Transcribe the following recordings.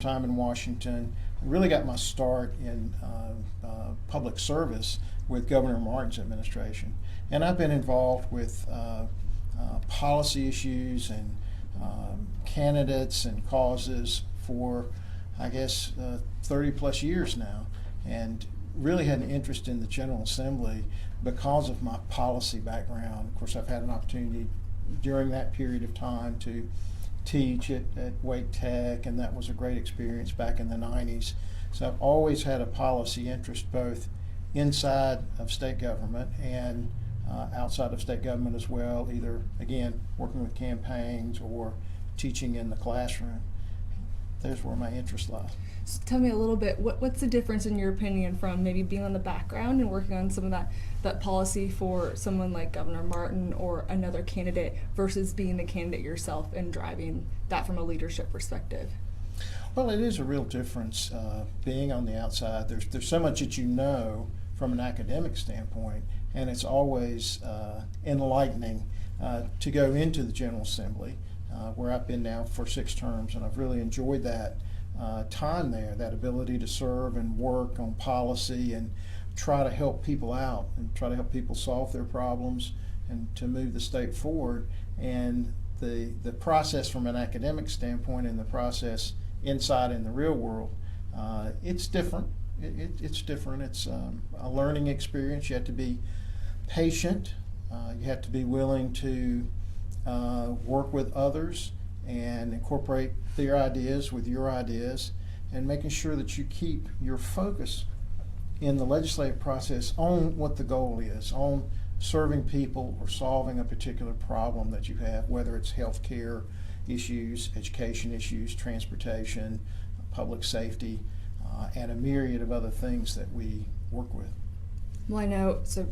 time in Washington. I really got my start in public service with Governor Martin's administration. And I've been involved with policy issues and candidates and causes for, I guess, 30 plus years now. And really had an interest in the General Assembly because of my policy background. Of course, I've had an opportunity during that period of time to teach at Wake Tech, and that was a great experience back in the 90s. So I've always had a policy interest both inside of state government and outside of state government as well, either, again, working with campaigns or teaching in the classroom. There's where my interest lies. So tell me a little bit, what's the difference in your opinion from maybe being on the background and working on some of that policy for someone like Governor Martin or another candidate versus being the candidate yourself and driving that from a leadership perspective? Well, it is a real difference being on the outside. There's so much that you know from an academic standpoint, and it's always enlightening to go into the General Assembly, where I've been now for 6 terms, and I've really enjoyed that time there, that ability to serve and work on policy and try to help people out and try to help people solve their problems and to move the state forward. And the process from an academic standpoint and the process inside in the real world, it's different. It's different. It's a learning experience. You have to be patient. You have to be willing to work with others and incorporate their ideas with your ideas, and making sure that you keep your focus in the legislative process on what the goal is, on serving people or solving a particular problem that you have, whether it's health care issues, education issues, transportation, public safety, and a myriad of other things that we work with. Well, I know, so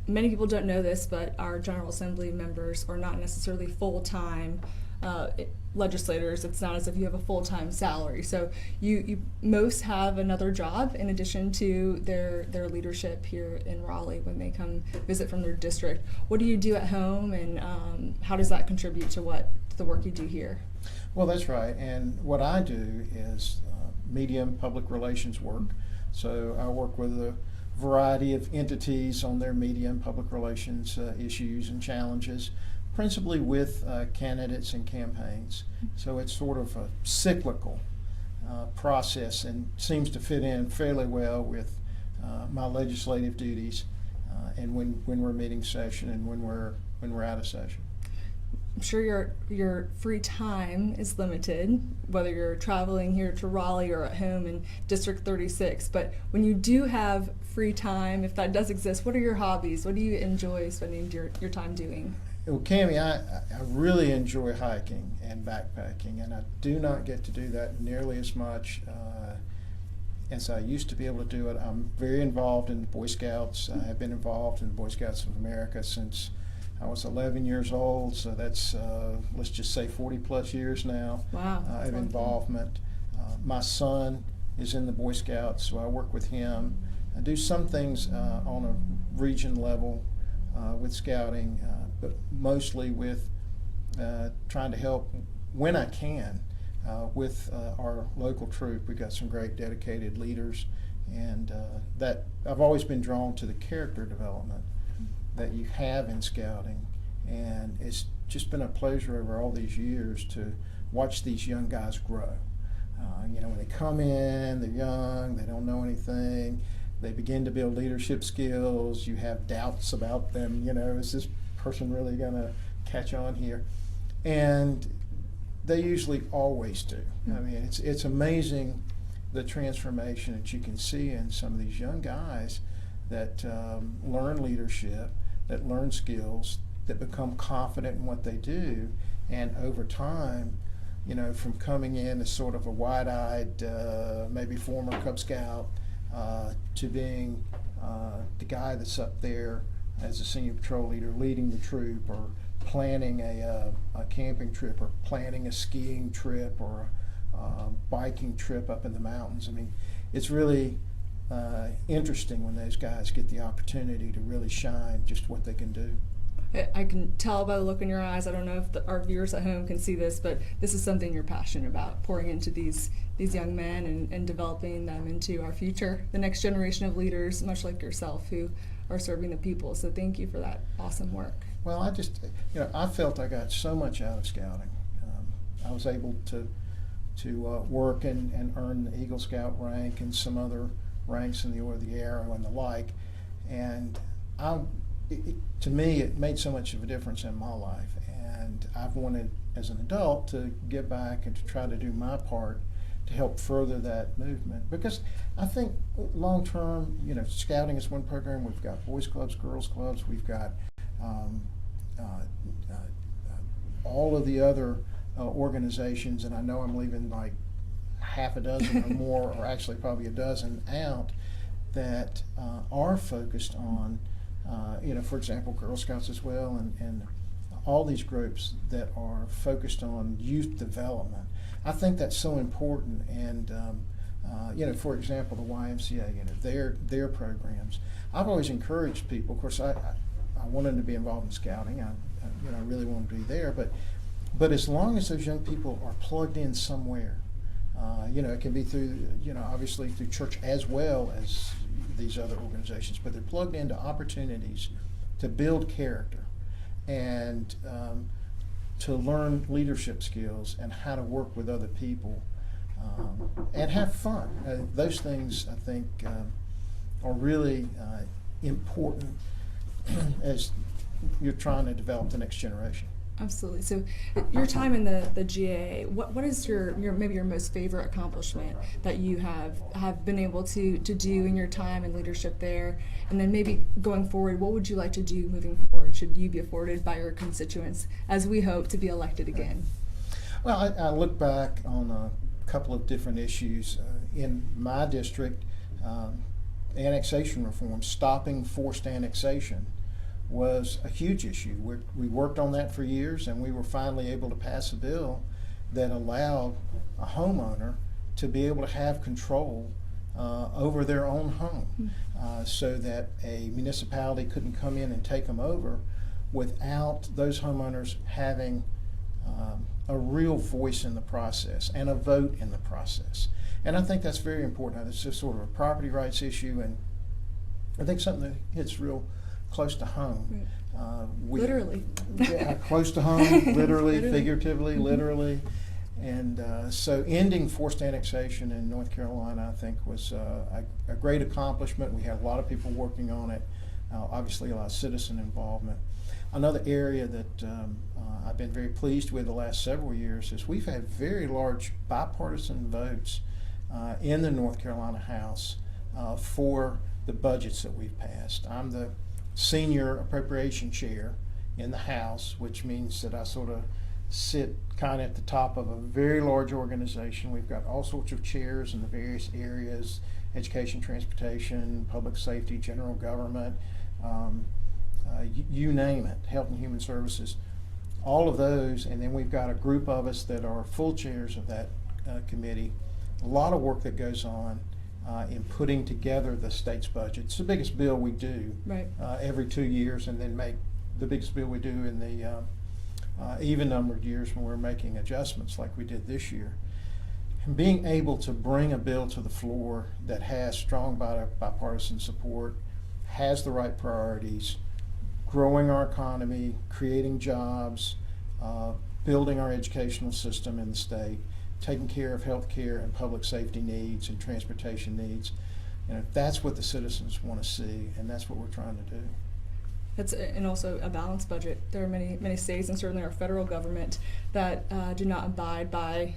many people don't know this, but our General Assembly members are not necessarily full-time legislators. It's not as if you have a full-time salary. So you most have another job in addition to their leadership here in Raleigh when they come visit from their district. What do you do at home, and how does that contribute to the work you do here? Well, that's right. And what I do is media and public relations work. So I work with a variety of entities on their media and public relations issues and challenges, principally with candidates and campaigns. So it's sort of a cyclical process and seems to fit in fairly well with my legislative duties and when we're meeting session and when we're out of session. I'm sure your free time is limited, whether you're traveling here to Raleigh or at home in District 36, but when you do have free time, if that does exist, what are your hobbies? What do you enjoy spending your time doing? Well, Kami, I really enjoy hiking and backpacking, and I do not get to do that nearly as much as I used to be able to do it. I'm very involved in Boy Scouts. I have been involved in the Boy Scouts of America since I was 11 years old, so that's, let's just say 40 plus years now. Wow. Of involvement. My son is in the Boy Scouts, so I work with him. I do some things on a region level with scouting, but mostly with trying to help when I can with our local troop. We've got some great dedicated leaders, and that I've always been drawn to the character development that you have in scouting, and it's just been a pleasure over all these years to watch these young guys grow. When they come in, they're young, they don't know anything, they begin to build leadership skills, you have doubts about them, is this person really going to catch on here? And they usually always do. I mean, it's amazing the transformation that you can see in some of these young guys that learn leadership, that learn skills, that become confident in what they do, and over time, from coming in as sort of a wide-eyed, maybe former Cub Scout, to being the guy that's up there as a senior patrol leader, leading the troop, or planning a camping trip, or planning a skiing trip, or a biking trip up in the mountains. I mean, it's really interesting when those guys get the opportunity to really shine just what they can do. I can tell by the look in your eyes. I don't know if our viewers at home can see this, but this is something you're passionate about, pouring into these young men and developing them into our future, the next generation of leaders, much like yourself, who are serving the people. So thank you for that awesome work. Well, I felt I got so much out of scouting. I was able to work and earn the Eagle Scout rank and some other ranks in the Order of the Arrow and the like. And to me, it made so much of a difference in my life. And I've wanted, as an adult, to give back and to try to do my part to help further that movement. Because I think long term, scouting is one program. We've got boys clubs, girls clubs. We've got all of the other organizations, and I know I'm leaving like half a dozen or more, or actually probably a dozen out, that are focused on, for example, Girl Scouts as well, and all these groups that are focused on youth development. I think that's so important, and for example, the YMCA, their programs. I've always encouraged people. Of course, I wanted to be involved in scouting. I really wanted to be there, but as long as those young people are plugged in somewhere, it can be through, obviously through church as well as these other organizations, but they're plugged into opportunities to build character and to learn leadership skills and how to work with other people and have fun. Those things, I think, are really important as you're trying to develop the next generation. Absolutely. So, your time in the GAA, what is your maybe your most favorite accomplishment that you have been able to do in your time and leadership there? And then maybe going forward, what would you like to do moving forward? Should you be afforded by your constituents as we hope to be elected again? Well, I look back on a couple of different issues in my district. Annexation reform, stopping forced annexation, was a huge issue. We worked on that for years, and we were finally able to pass a bill that allowed a homeowner to be able to have control over their own home, so that a municipality couldn't come in and take them over without those homeowners having a real voice in the process and a vote in the process. And I think that's very important. It's just sort of a property rights issue, and I think something that hits real close to home. Literally. Yeah, close to home, literally, Literally. figuratively, literally. And so ending forced annexation in North Carolina, I think, was a great accomplishment. We had a lot of people working on it, obviously a lot of citizen involvement. Another area that I've been very pleased with the last several years is we've had very large bipartisan votes in the North Carolina House for the budgets that we've passed. I'm the senior appropriation chair in the House, which means that I sort of sit kind of at the top of a very large organization. We've got all sorts of chairs in the various areas: education, transportation, public safety, general government, you name it, health and human services, all of those. And then we've got a group of us that are full chairs of that committee. A lot of work that goes on in putting together the state's budget. It's the biggest bill we do, Right. Every 2 years, and then make the biggest bill we do in the even numbered years when we're making adjustments like we did this year. And being able to bring a bill to the floor that has strong bipartisan support, has the right priorities, growing our economy, creating jobs, building our educational system in the state, taking care of health care and public safety needs and transportation needs. That's what the citizens want to see, and that's what we're trying to do. And also a balanced budget. There are many states, and certainly our federal government, that do not abide by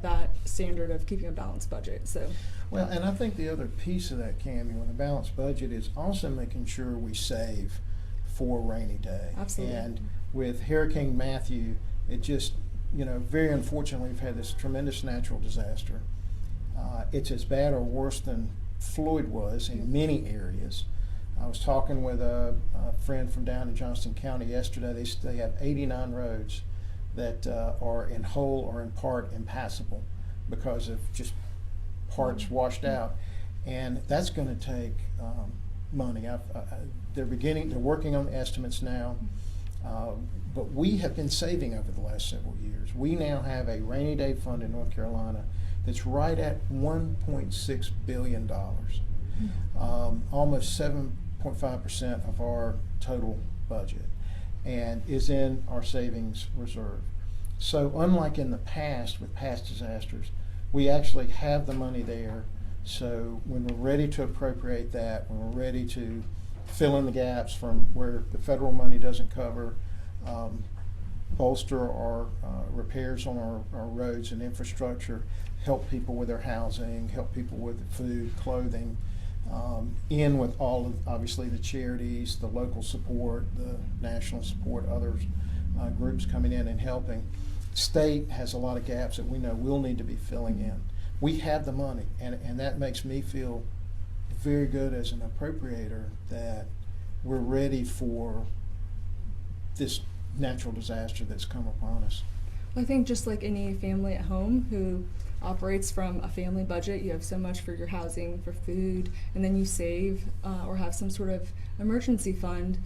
that standard of keeping a balanced budget. So, well, and I think the other piece of that, Kami, with a balanced budget is also making sure we save for a rainy day. Absolutely. And with Hurricane Matthew, it just, very unfortunately, we've had this tremendous natural disaster. It's as bad or worse than Floyd was in many areas. I was talking with a friend from down in Johnston County yesterday. They have 89 roads that are in whole or in part impassable because of just parts washed out, and that's going to take money. They're working on the estimates now. But we have been saving over the last several years. We now have a rainy day fund in North Carolina that's right at $1.6 billion, almost 7.5% of our total budget, and is in our savings reserve. So unlike in the past with past disasters, we actually have the money there. So when we're ready to appropriate that, when we're ready to fill in the gaps from where the federal money doesn't cover, bolster our repairs on our roads and infrastructure, help people with their housing, help people with food, clothing, in with all of, obviously, the charities, the local support, the national support, others groups coming in and helping. State has a lot of gaps that we know we'll need to be filling in. We have the money, and that makes me feel very good as an appropriator that we're ready for this natural disaster that's come upon us. I think just like any family at home who operates from a family budget, you have so much for your housing, for food, and then you save or have some sort of emergency fund.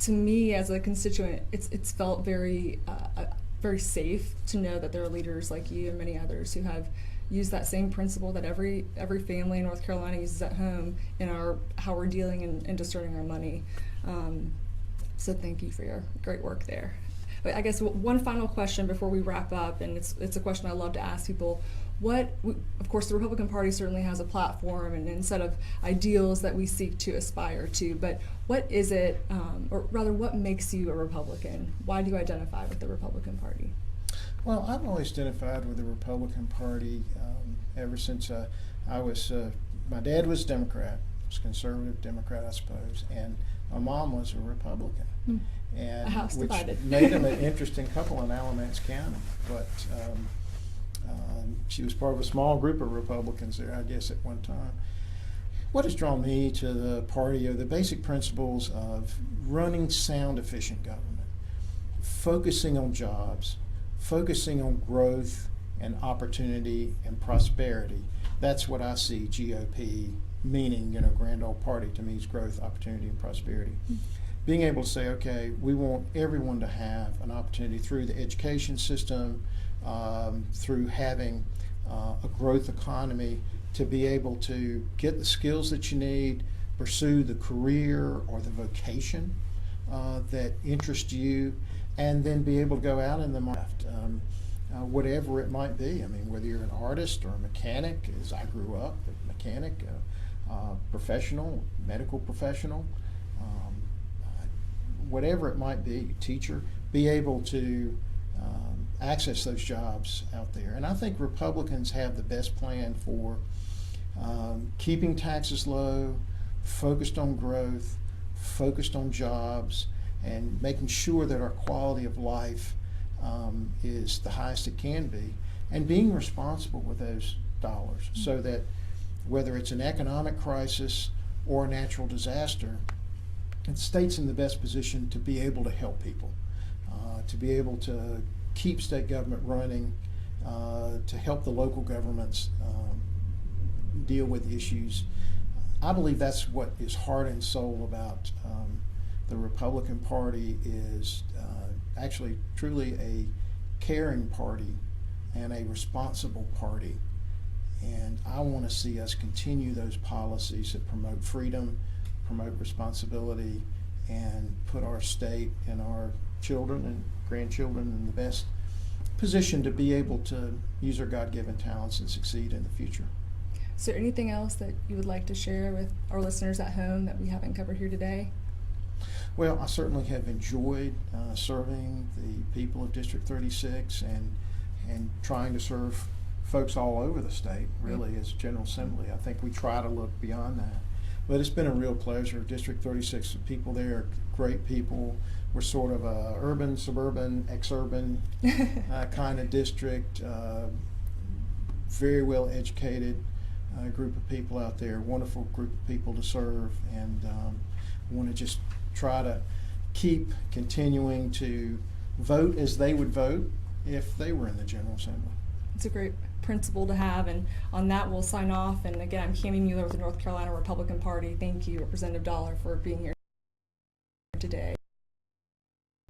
To me, as a constituent, it's felt very very safe to know that there are leaders like you and many others who have used that same principle that every family in North Carolina uses at home in how we're dealing and discerning our money. So thank you for your great work there. But I guess one final question before we wrap up, and it's a question I love to ask people. Of course, the Republican Party certainly has a platform and a set of ideals that we seek to aspire to, but what is it, or rather what makes you a Republican? Why do you identify with the Republican Party? Well, I've always identified with the Republican Party ever since I was, my dad was Democrat, was conservative Democrat, I suppose, and my mom was a Republican. And a house which divided. made them an interesting couple in Alamance County. But she was part of a small group of Republicans there, I guess, at one time. What has drawn me to the party are the basic principles of running sound, efficient government, focusing on jobs, focusing on growth and opportunity and prosperity. That's what I see GOP meaning, grand old party to me is growth, opportunity, and prosperity. Being able to say, okay, we want everyone to have an opportunity through the education system, through having a growth economy, to be able to get the skills that you need, pursue the career or the vocation that interests you, and then be able to go out in the market, whatever it might be. I mean, whether you're an artist or a mechanic, as I grew up, a mechanic, professional, medical professional, whatever it might be, teacher, be able to access those jobs out there. And I think Republicans have the best plan for keeping taxes low, focused on growth, focused on jobs, and making sure that our quality of life is the highest it can be, and being responsible with those dollars so that whether it's an economic crisis or a natural disaster, the state's in the best position to be able to help people, to be able to keep state government running, to help the local governments deal with issues. I believe that's what is heart and soul about the Republican Party is actually truly a caring party and a responsible party. And I want to see us continue those policies that promote freedom, promote responsibility, and put our state and our children and grandchildren in the best position to be able to use our God-given talents and succeed in the future. Is there anything else that you would like to share with our listeners at home that we haven't covered here today? Well, I certainly have enjoyed serving the people of District 36 and trying to serve folks all over the state, really, as General Assembly. I think we try to look beyond that. But it's been a real pleasure. District 36, the people there are great people. We're sort of a urban, suburban, exurban kind of district. Very well educated group of people out there, wonderful group of people to serve, and want to just try to keep continuing to vote as they would vote if they were in the General Assembly. It's a great principle to have, and on that we'll sign off. And again, I'm Kami Mueller with the North Carolina Republican Party. Thank you, Representative Dollar, for being here today.